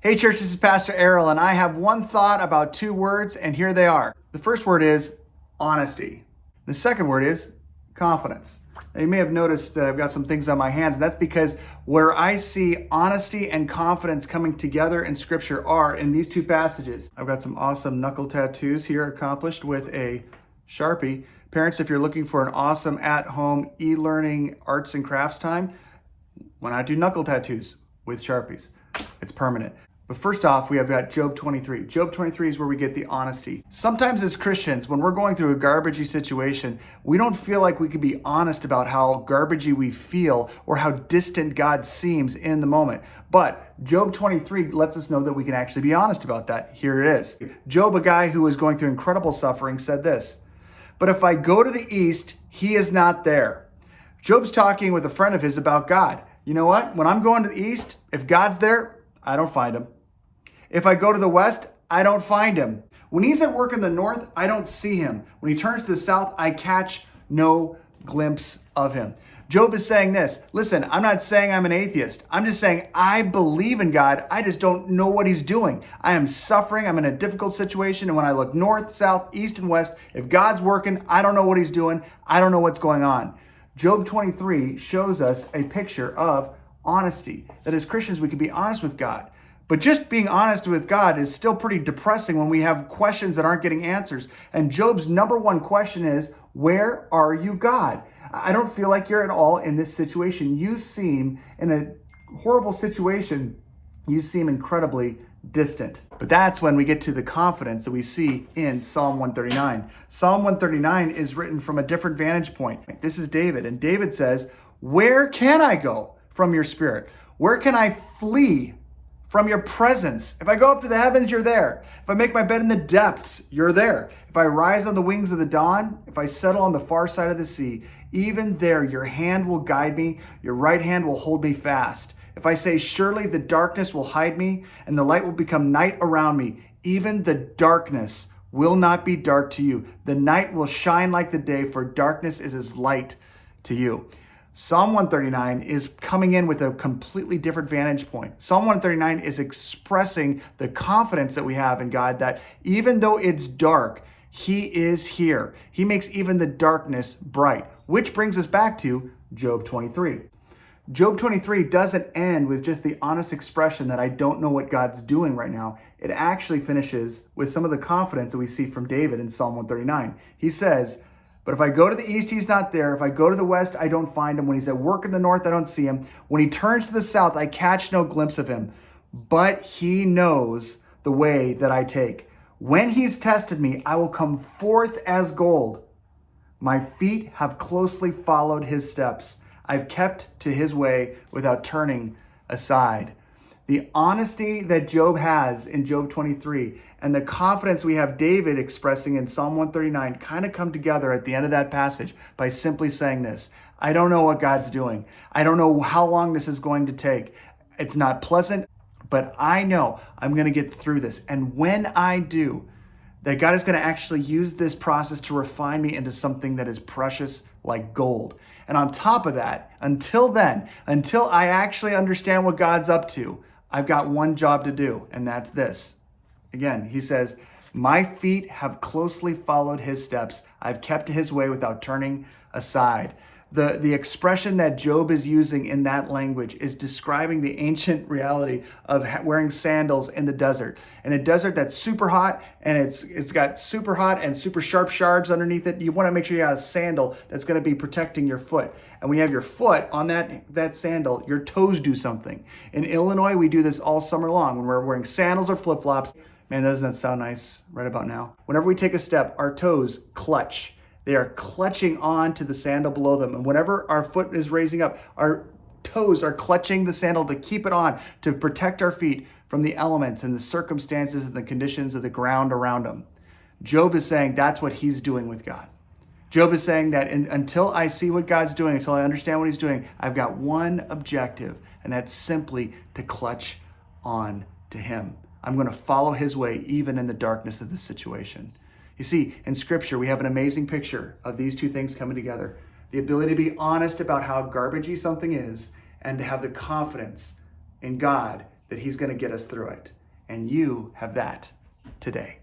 Hey church, this is Pastor Arol, and I have one thought about two words, and here they are. The first word is honesty. The second word is confidence. Now, you may have noticed that I've got some things on my hands, and that's because where I see honesty and confidence coming together in Scripture are in these two passages. I've got some awesome knuckle tattoos here accomplished with a Sharpie. Parents, if you're looking for an awesome at-home e-learning arts and crafts time, why not do knuckle tattoos with Sharpies? It's permanent. But first off, we have got Job 23. Job 23 is where we get the honesty. Sometimes as Christians, when we're going through a garbagey situation, we don't feel like we can be honest about how garbagey we feel or how distant God seems in the moment. But Job 23 lets us know that we can actually be honest about that. Here it is. Job, a guy who was going through incredible suffering, said this, "But if I go to the east, he is not there." Job's talking with a friend of his about God. You know what? When I'm going to the east, if God's there, I don't find him. If I go to the west, I don't find him. When he's at work in the north, I don't see him. When he turns to the south, I catch no glimpse of him. Job is saying this, listen, I'm not saying I'm an atheist. I'm just saying I believe in God. I just don't know what he's doing. I am suffering. I'm in a difficult situation. And when I look north, south, east, and west, if God's working, I don't know what he's doing. I don't know what's going on. Job 23 shows us a picture of honesty. That as Christians, we can be honest with God. But just being honest with God is still pretty depressing when we have questions that aren't getting answers. And Job's number one question is, where are you, God? I don't feel like you're at all in this situation. You seem in a horrible situation. You seem incredibly distant. But that's when we get to the confidence that we see in Psalm 139. Psalm 139 is written from a different vantage point. This is David, and David says, "Where can I go from your spirit? Where can I flee from your presence? If I go up to the heavens, you're there. If I make my bed in the depths, you're there. If I rise on the wings of the dawn, if I settle on the far side of the sea, even there your hand will guide me, your right hand will hold me fast. If I say, surely the darkness will hide me, and the light will become night around me, even the darkness will not be dark to you. The night will shine like the day, for darkness is as light to you." Psalm 139 is coming in with a completely different vantage point. Psalm 139 is expressing the confidence that we have in God that even though it's dark, he is here. He makes even the darkness bright, which brings us back to Job 23. Job 23 doesn't end with just the honest expression that I don't know what God's doing right now. It actually finishes with some of the confidence that we see from David in Psalm 139. He says, "But if I go to the east, he's not there. If I go to the west, I don't find him. When he's at work in the north, I don't see him. When he turns to the south, I catch no glimpse of him. But he knows the way that I take. When he's tested me, I will come forth as gold. My feet have closely followed his steps. I've kept to his way without turning aside." The honesty that Job has in Job 23 and the confidence we have David expressing in Psalm 139 kind of come together at the end of that passage by simply saying this, I don't know what God's doing. I don't know how long this is going to take. It's not pleasant, but I know I'm going to get through this. And when I do, that God is going to actually use this process to refine me into something that is precious like gold. And on top of that, until then, until I actually understand what God's up to, I've got one job to do, and that's this. Again, he says, my feet have closely followed his steps. I've kept his way without turning aside. The expression that Job is using in that language is describing the ancient reality of wearing sandals in the desert. In a desert that's super hot, and it's got super hot and super sharp shards underneath it, you want to make sure you have a sandal that's going to be protecting your foot. And when you have your foot on that sandal, your toes do something. In Illinois, we do this all summer long when we're wearing sandals or flip-flops. Man, doesn't that sound nice right about now? Whenever we take a step, our toes clutch. They are clutching on to the sandal below them. And whenever our foot is raising up, our toes are clutching the sandal to keep it on, to protect our feet from the elements and the circumstances and the conditions of the ground around them. Job is saying that's what he's doing with God. Job is saying that until I see what God's doing, until I understand what he's doing, I've got one objective, and that's simply to clutch on to him. I'm going to follow his way even in the darkness of this situation. You see, in Scripture, we have an amazing picture of these two things coming together. The ability to be honest about how garbagey something is and to have the confidence in God that he's going to get us through it. And you have that today.